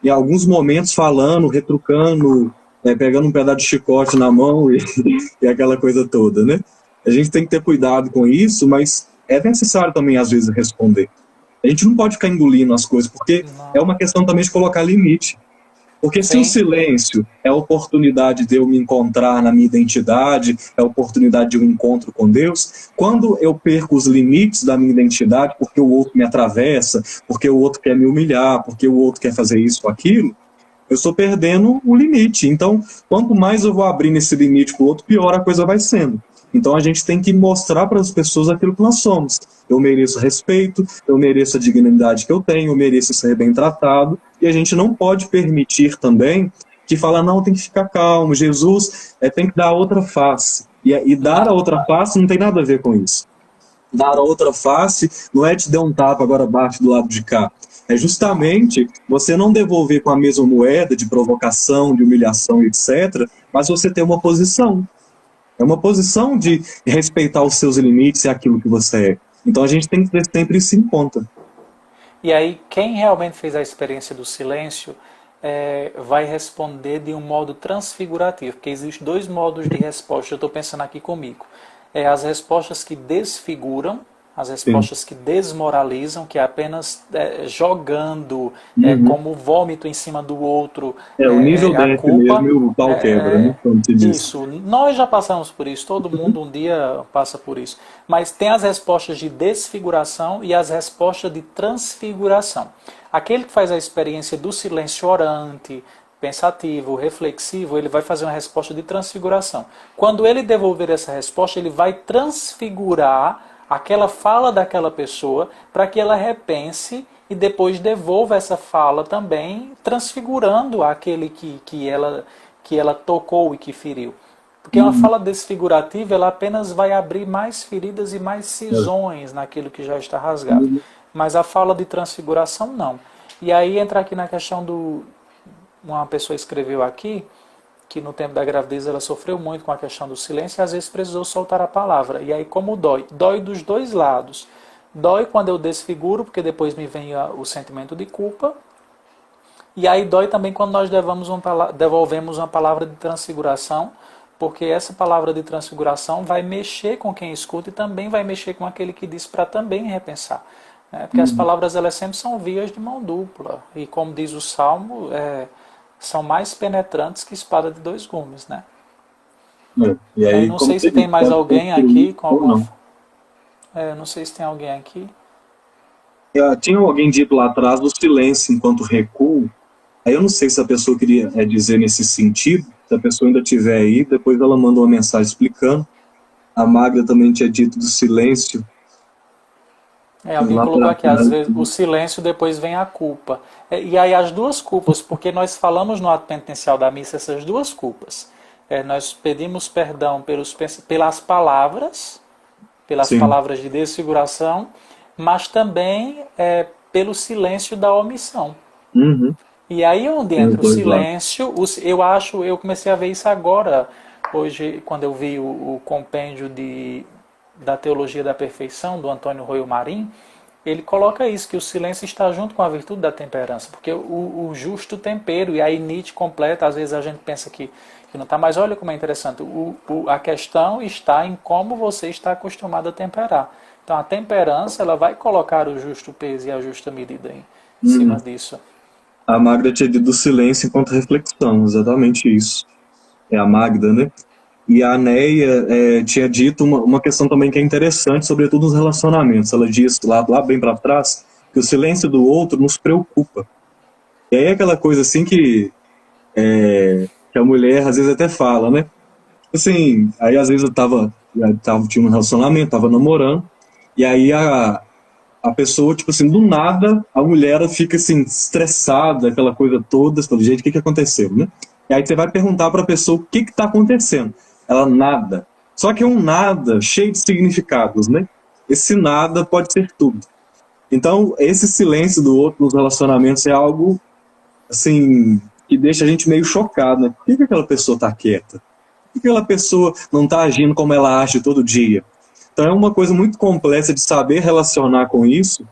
em alguns momentos falando, retrucando, pegando um pedaço de chicote na mão e aquela coisa toda, né? A gente tem que ter cuidado com isso, mas é necessário também, às vezes, responder. A gente não pode ficar engolindo as coisas, porque é Não. uma questão também de colocar limite. Porque se o Sim. silêncio é a oportunidade de eu me encontrar na minha identidade, é a oportunidade de um encontro com Deus, quando eu perco os limites da minha identidade, porque o outro me atravessa, porque o outro quer me humilhar, porque o outro quer fazer isso ou aquilo, eu estou perdendo o limite. Então, quanto mais eu vou abrindo esse limite para o outro, pior a coisa vai sendo. Então, a gente tem que mostrar para as pessoas aquilo que nós somos. Eu mereço respeito, eu mereço a dignidade que eu tenho, eu mereço ser bem tratado. E a gente não pode permitir também que fala, não, tem que ficar calmo, Jesus tem que dar outra face. E dar a Não. outra face não tem nada a ver com isso. Dar a outra face não é te dar um tapa, agora bate do lado de cá. É justamente você não devolver com a mesma moeda de provocação, de humilhação, etc., mas você ter uma posição. É uma posição de respeitar os seus limites e aquilo que você é. Então a gente tem que ter sempre isso em conta. E aí, quem realmente fez a experiência do silêncio vai responder de um modo transfigurativo, porque existem dois modos de resposta. Eu estou pensando aqui comigo. As respostas que desfiguram, as Sim. respostas que desmoralizam, que é apenas jogando Uhum. como vômito em cima do outro O nível a desce mesmo culpa. e o pau quebra, né? Como se diz. Isso, nós já passamos por isso, todo mundo um dia passa por isso. Mas tem as respostas de desfiguração e as respostas de transfiguração. Aquele que faz a experiência do silêncio orante, pensativo, reflexivo, ele vai fazer uma resposta de transfiguração. Quando ele devolver essa resposta, ele vai transfigurar aquela fala daquela pessoa para que ela repense e depois devolva essa fala também, transfigurando aquele que ela tocou e que feriu. Porque uma fala desfigurativa, ela apenas vai abrir mais feridas e mais cisões naquilo que já está rasgado. Mas a fala de transfiguração, não. E aí entra aqui na questão do... Uma pessoa escreveu aqui que no tempo da gravidez ela sofreu muito com a questão do silêncio e às vezes precisou soltar a palavra. E aí como dói? Dói dos dois lados. Dói quando eu desfiguro, porque depois me vem o sentimento de culpa. E aí dói também quando nós devolvemos uma palavra de transfiguração, porque essa palavra de transfiguração vai mexer com quem escuta e também vai mexer com aquele que diz para também repensar. Porque as palavras elas sempre são vias de mão dupla. E como diz o Salmo, são mais penetrantes que espada de dois gumes, né? E aí, não sei se tem mais alguém aqui com alguma... não sei se tem alguém aqui. Tinha alguém dito lá atrás do silêncio enquanto recuo. Aí eu não sei se a pessoa queria dizer nesse sentido. Se a pessoa ainda estiver aí, depois ela manda uma mensagem explicando. A Magda também tinha dito do silêncio. Alguém colocou aqui, às vezes o silêncio depois vem a culpa. E aí as duas culpas, porque nós falamos no ato penitencial da missa essas duas culpas. Nós pedimos perdão pelas palavras, palavras de desfiguração, mas também pelo silêncio da omissão. E aí onde entra o silêncio, eu comecei a ver isso agora, hoje, quando eu vi o compêndio da Teologia da Perfeição, do Antônio Royo Marim, ele coloca isso, que o silêncio está junto com a virtude da temperança, porque o justo tempero, e aí Nietzsche completa, às vezes a gente pensa que não está, mas olha como é interessante, a questão está em como você está acostumado a temperar. Então a temperança, ela vai colocar o justo peso e a justa medida em cima disso. A Magda tinha dito do silêncio enquanto reflexão, exatamente isso. É a Magda, né? E a Neia tinha dito uma questão também que é interessante, sobretudo nos relacionamentos. Ela diz lá bem para trás que o silêncio do outro nos preocupa. E aí é aquela coisa assim que a mulher às vezes até fala, né? Assim, aí às vezes tinha um relacionamento, tava namorando, e aí a pessoa, tipo assim, do nada, a mulher fica assim, estressada, aquela coisa toda, você fala, gente, o que aconteceu, né? E aí você vai perguntar para a pessoa o que está acontecendo. Ela, nada. Só que é um nada cheio de significados, né? Esse nada pode ser tudo. Então, esse silêncio do outro nos relacionamentos é algo, assim, que deixa a gente meio chocado, né? Por que aquela pessoa está quieta? Por que aquela pessoa não está agindo como ela age todo dia? Então, é uma coisa muito complexa de saber relacionar com isso,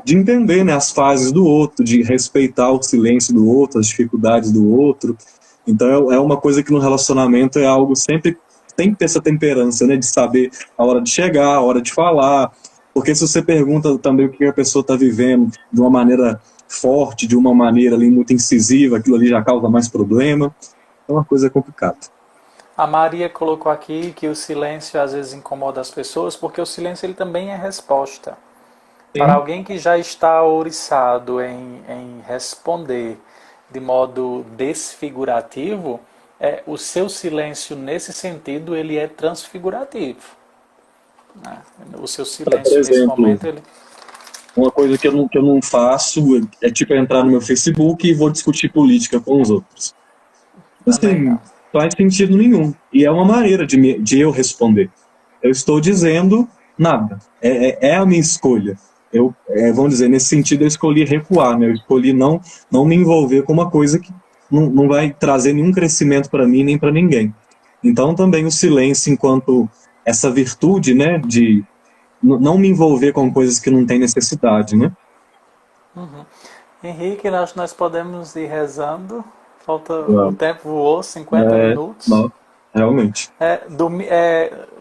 de entender, né, as fases do outro, de respeitar o silêncio do outro, as dificuldades do outro. Então é uma coisa que no relacionamento é algo sempre tem que ter essa temperança, né, de saber a hora de chegar, a hora de falar, porque se você pergunta também o que a pessoa está vivendo de uma maneira forte, de uma maneira ali muito incisiva, aquilo ali já causa mais problema, é uma coisa complicada. A Maria colocou aqui que o silêncio às vezes incomoda as pessoas, porque o silêncio ele também é resposta. Para alguém que já está ouriçado em responder de modo desfigurativo, o seu silêncio nesse sentido ele é transfigurativo. O seu silêncio nesse momento ele... Uma coisa que eu não faço é tipo entrar no meu Facebook e vou discutir política com os outros. Assim, não faz sentido nenhum. E é uma maneira de eu responder. Eu estou dizendo nada. É a minha escolha. Vamos dizer, nesse sentido eu escolhi recuar, né? Eu escolhi não me envolver com uma coisa que não vai trazer nenhum crescimento para mim nem para ninguém. Então também o silêncio enquanto essa virtude, né, de não me envolver com coisas que não tem necessidade, né? Henrique, nós podemos ir rezando. Falta o tempo voou, 50 minutos. Não. Realmente.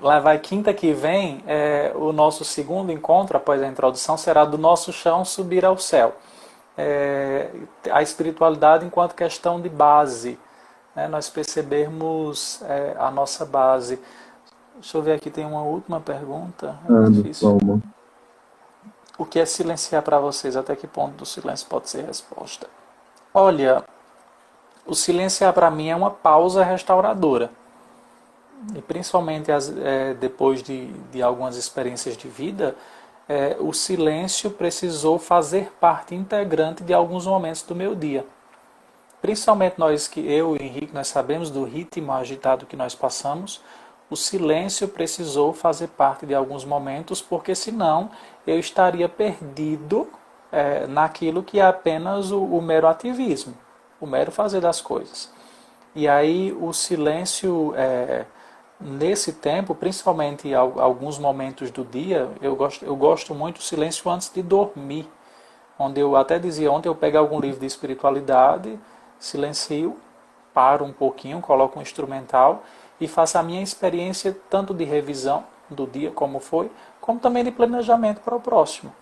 Lá vai quinta que vem, o nosso segundo encontro, após a introdução, será do nosso chão subir ao céu. A espiritualidade enquanto questão de base. Nós percebermos a nossa base. Deixa eu ver aqui, tem uma última pergunta. Difícil. O que é silenciar para vocês? Até que ponto do silêncio pode ser resposta? Olha, o silenciar para mim é uma pausa restauradora. E principalmente depois de algumas experiências de vida, o silêncio precisou fazer parte integrante de alguns momentos do meu dia. principalmente nós que eu e Henrique, nós sabemos do ritmo agitado que nós passamos, o silêncio precisou fazer parte de alguns momentos, porque senão eu estaria perdido naquilo que é apenas o mero ativismo, o mero fazer das coisas. E aí o silêncio, nesse tempo, principalmente em alguns momentos do dia, eu gosto muito do silêncio antes de dormir, onde eu até dizia ontem, eu pego algum livro de espiritualidade, silencio, paro um pouquinho, coloco um instrumental e faço a minha experiência tanto de revisão do dia, como foi, como também de planejamento para o próximo.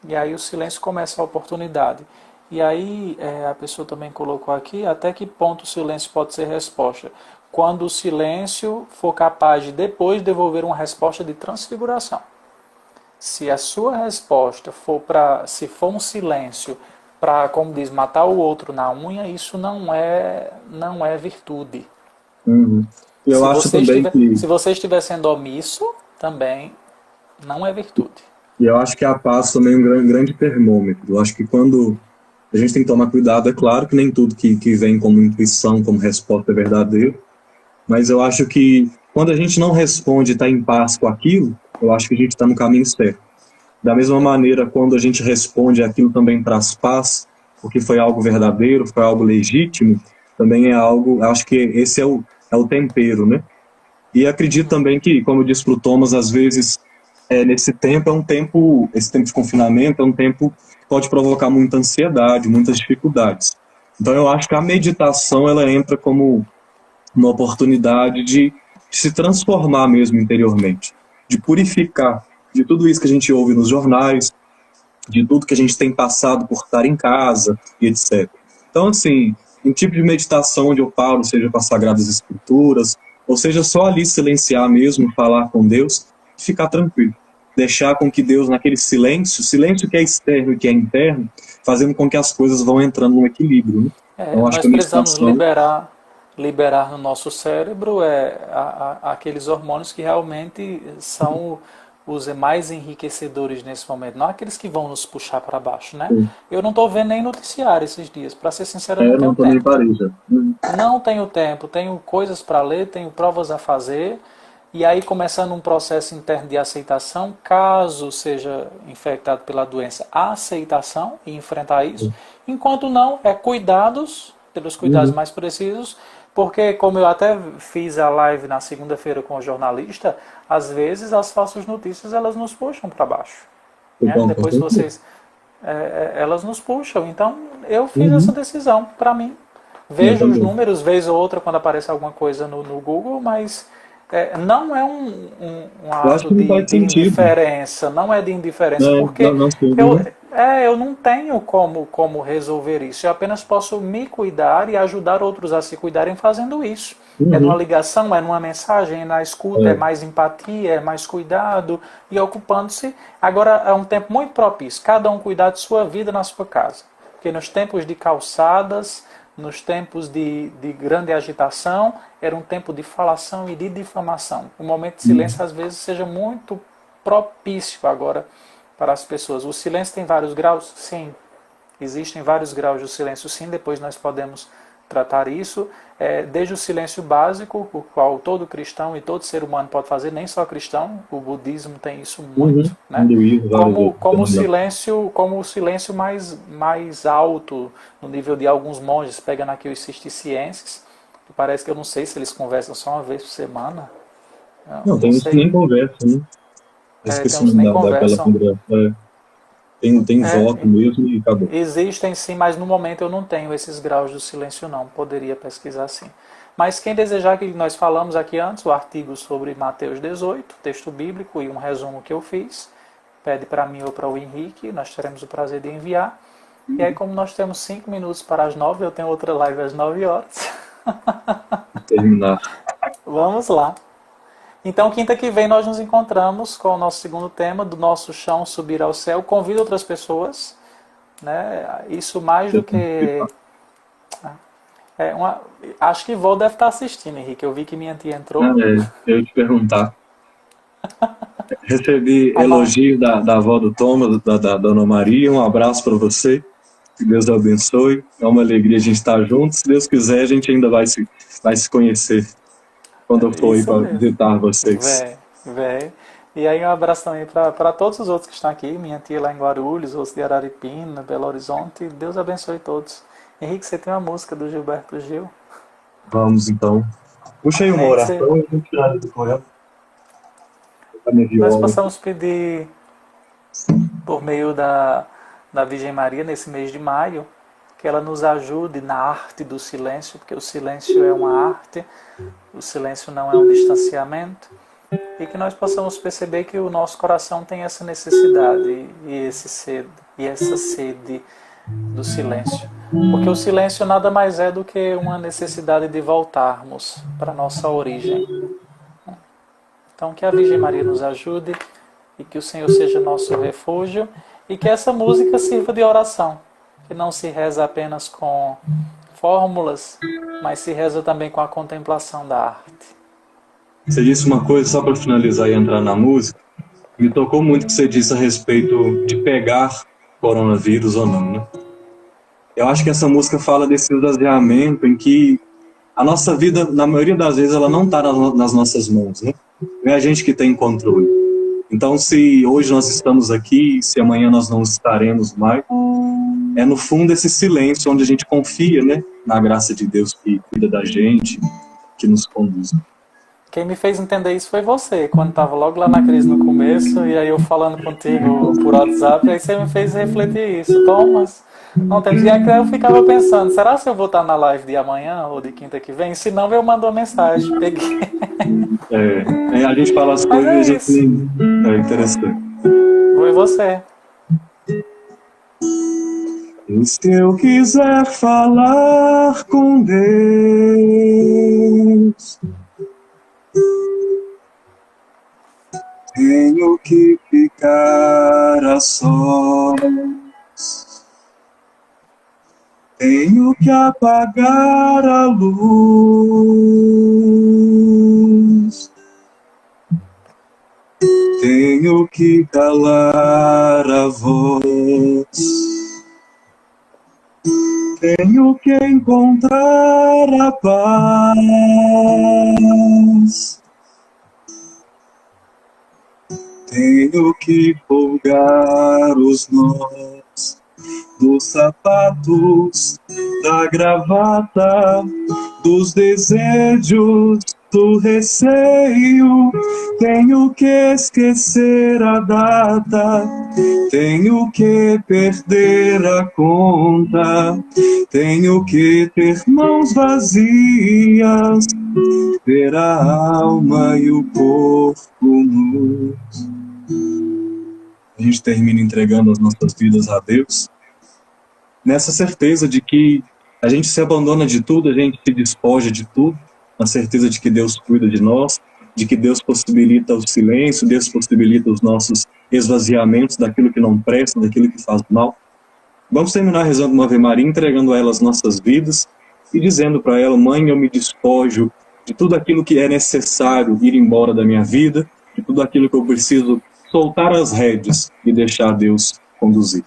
E aí o silêncio começa a oportunidade. E aí a pessoa também colocou aqui, até que ponto o silêncio pode ser resposta? Quando o silêncio for capaz de depois devolver uma resposta de transfiguração. Se a sua resposta se for um silêncio para, como diz, matar o outro na unha, isso não é virtude. Uhum. Eu acho também que... Se você estiver sendo omisso, também não é virtude. E eu acho que a paz também é um grande termômetro. Eu acho que quando a gente tem que tomar cuidado, é claro que nem tudo que vem como intuição, como resposta é verdadeiro, mas eu acho que quando a gente não responde e está em paz com aquilo, eu acho que a gente está no caminho certo. Da mesma maneira, quando a gente responde, aquilo também traz paz, porque foi algo verdadeiro, foi algo legítimo, também é algo, acho que esse é o tempero, né? E acredito também que, como eu disse para o Thomas, às vezes, nesse tempo, esse tempo de confinamento é um tempo que pode provocar muita ansiedade, muitas dificuldades. Então eu acho que a meditação, ela entra como uma oportunidade de se transformar mesmo interiormente, de purificar de tudo isso que a gente ouve nos jornais, de tudo que a gente tem passado por estar em casa e etc. Então, assim, um tipo de meditação onde eu paro, seja com as Sagradas Escrituras, ou seja, só ali silenciar mesmo, falar com Deus, e ficar tranquilo. Deixar com que Deus, naquele silêncio que é externo e que é interno, fazendo com que as coisas vão entrando no equilíbrio. Né? Então, nós precisamos liberar no nosso cérebro aqueles hormônios que realmente são os mais enriquecedores nesse momento, não aqueles que vão nos puxar para baixo, né? Eu não estou vendo nem noticiário esses dias, para ser sincero, eu não tenho tempo. Não tenho tempo, tenho coisas para ler, tenho provas a fazer, e aí começando um processo interno de aceitação, caso seja infectado pela doença, a aceitação e enfrentar isso, enquanto não, pelos cuidados mais precisos, porque, como eu até fiz a live na segunda-feira com o jornalista, às vezes as falsas notícias elas nos puxam para baixo. Né? Depois elas nos puxam. Então, eu fiz essa decisão para mim. Vejo os números, vez ou outra, quando aparece alguma coisa no Google, mas não é um ato de indiferença. Não é de indiferença, porque eu não tenho como resolver isso. Eu apenas posso me cuidar e ajudar outros a se cuidarem fazendo isso. É numa ligação, é numa mensagem, é na escuta, é mais empatia, é mais cuidado e ocupando-se. Agora é um tempo muito propício, cada um cuidar de sua vida na sua casa. Porque nos tempos de calçadas, nos tempos de grande agitação, era um tempo de falação e de difamação. O momento de silêncio, às vezes, seja muito propício agora para as pessoas. O silêncio tem vários graus? Sim. Existem vários graus de silêncio, sim. Depois nós podemos tratar isso. Desde o silêncio básico, o qual todo cristão e todo ser humano pode fazer, nem só cristão. O budismo tem isso muito. Né? Como o silêncio mais alto, no nível de alguns monges, pegando aqui os cistercienses, que parece que eu não sei se eles conversam só uma vez por semana. Não tem isso que nem conversa, né? Esqueci o nome daquela conversa. Tem voto mesmo e acabou. Existem sim, mas no momento eu não tenho esses graus de silêncio não. Poderia pesquisar sim. Mas quem desejar, que nós falamos aqui antes, o artigo sobre Mateus 18, texto bíblico e um resumo que eu fiz, pede para mim ou para o Henrique, nós teremos o prazer de enviar. E aí, como nós temos 5 minutos para as 9, eu tenho outra live às 9 horas. Terminar. Vamos lá. Então, quinta que vem nós nos encontramos com o nosso segundo tema, do nosso chão subir ao céu. Convido outras pessoas, né? Isso mais do que... Acho que Vô deve estar assistindo, Henrique. Eu vi que minha tia entrou. Eu ia te perguntar. Recebi elogio da avó do Thomas, da Dona Maria. Um abraço para você. Que Deus abençoe. É uma alegria a gente estar juntos. Se Deus quiser, a gente ainda vai se conhecer quando eu for aí Isso para mesmo. visitar vocês. Véi. E aí um abraço também para todos os outros que estão aqui, minha tia lá em Guarulhos, outros de Araripina, Belo Horizonte. Deus abençoe todos. Henrique, você tem uma música do Gilberto Gil? Vamos então. Puxei uma Nem que você... oração e vou tirar do correto. A minha Nós viola. possamos pedir por meio da Virgem Maria nesse mês de maio, que ela nos ajude na arte do silêncio, porque o silêncio é uma arte, o silêncio não é um distanciamento, e que nós possamos perceber que o nosso coração tem essa necessidade e essa sede do silêncio. Porque o silêncio nada mais é do que uma necessidade de voltarmos para a nossa origem. Então que a Virgem Maria nos ajude e que o Senhor seja nosso refúgio e que essa música sirva de oração, que não se reza apenas com fórmulas, mas se reza também com a contemplação da arte. Você disse uma coisa, só para finalizar e entrar na música, me tocou muito o que você disse a respeito de pegar coronavírus ou não, né? Eu acho que essa música fala desse esvaziamento em que a nossa vida, na maioria das vezes, ela não está nas nossas mãos, né? Não é a gente que tem controle. Então, se hoje nós estamos aqui, se amanhã nós não estaremos mais, é no fundo esse silêncio onde a gente confia, né? Na graça de Deus que cuida da gente, que nos conduz. Quem me fez entender isso foi você, quando estava logo lá na crise no começo, e aí eu falando contigo por WhatsApp, aí você me fez refletir isso. Thomas, não tem dia que eu ficava pensando, será que eu vou estar na live de amanhã ou de quinta que vem? Se não, eu mando uma mensagem. Peguei. A gente fala as Mas coisas e a é gente... isso. É interessante. Foi você. E se eu quiser falar com Deus, tenho que ficar a sós, tenho que apagar a luz, tenho que calar a voz, tenho que encontrar a paz, tenho que folgar os nós dos sapatos, da gravata, dos desejos, do receio. Tenho que esquecer a data, tenho que perder a conta, tenho que ter mãos vazias, ter a alma e o corpo nus. A gente termina entregando as nossas vidas a Deus, nessa certeza de que a gente se abandona de tudo, a gente se despoja de tudo, na certeza de que Deus cuida de nós, de que Deus possibilita o silêncio, Deus possibilita os nossos esvaziamentos daquilo que não presta, daquilo que faz mal. Vamos terminar rezando uma Ave Maria, entregando a ela as nossas vidas e dizendo para ela: Mãe, eu me despojo de tudo aquilo que é necessário ir embora da minha vida, de tudo aquilo que eu preciso soltar as rédeas e deixar Deus conduzir.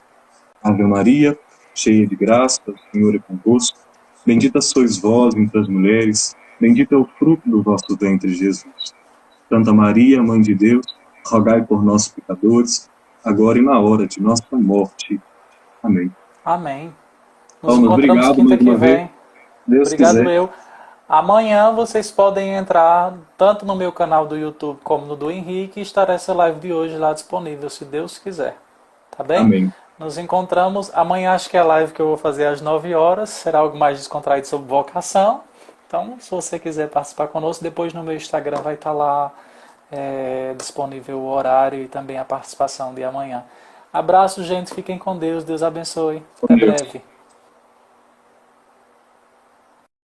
Ave Maria, cheia de graça, o Senhor é convosco. Bendita sois vós entre as mulheres, bendito é o fruto do vosso ventre, Jesus. Santa Maria, Mãe de Deus, rogai por nós, pecadores, agora e na hora de nossa morte. Amém. Amém. Nos Palmas, encontramos obrigado quinta mais que uma vez. vem. Deus Obrigado quiser. eu. Amanhã vocês podem entrar tanto no meu canal do YouTube como no do Henrique e estará essa live de hoje lá disponível, se Deus quiser. Tá bem? Amém. Nos encontramos. Amanhã acho que é a live que eu vou fazer às 9 horas. Será algo mais descontraído sobre vocação. Então, se você quiser participar conosco, depois no meu Instagram vai estar lá disponível o horário e também a participação de amanhã. Abraço, gente. Fiquem com Deus. Deus abençoe. Até breve.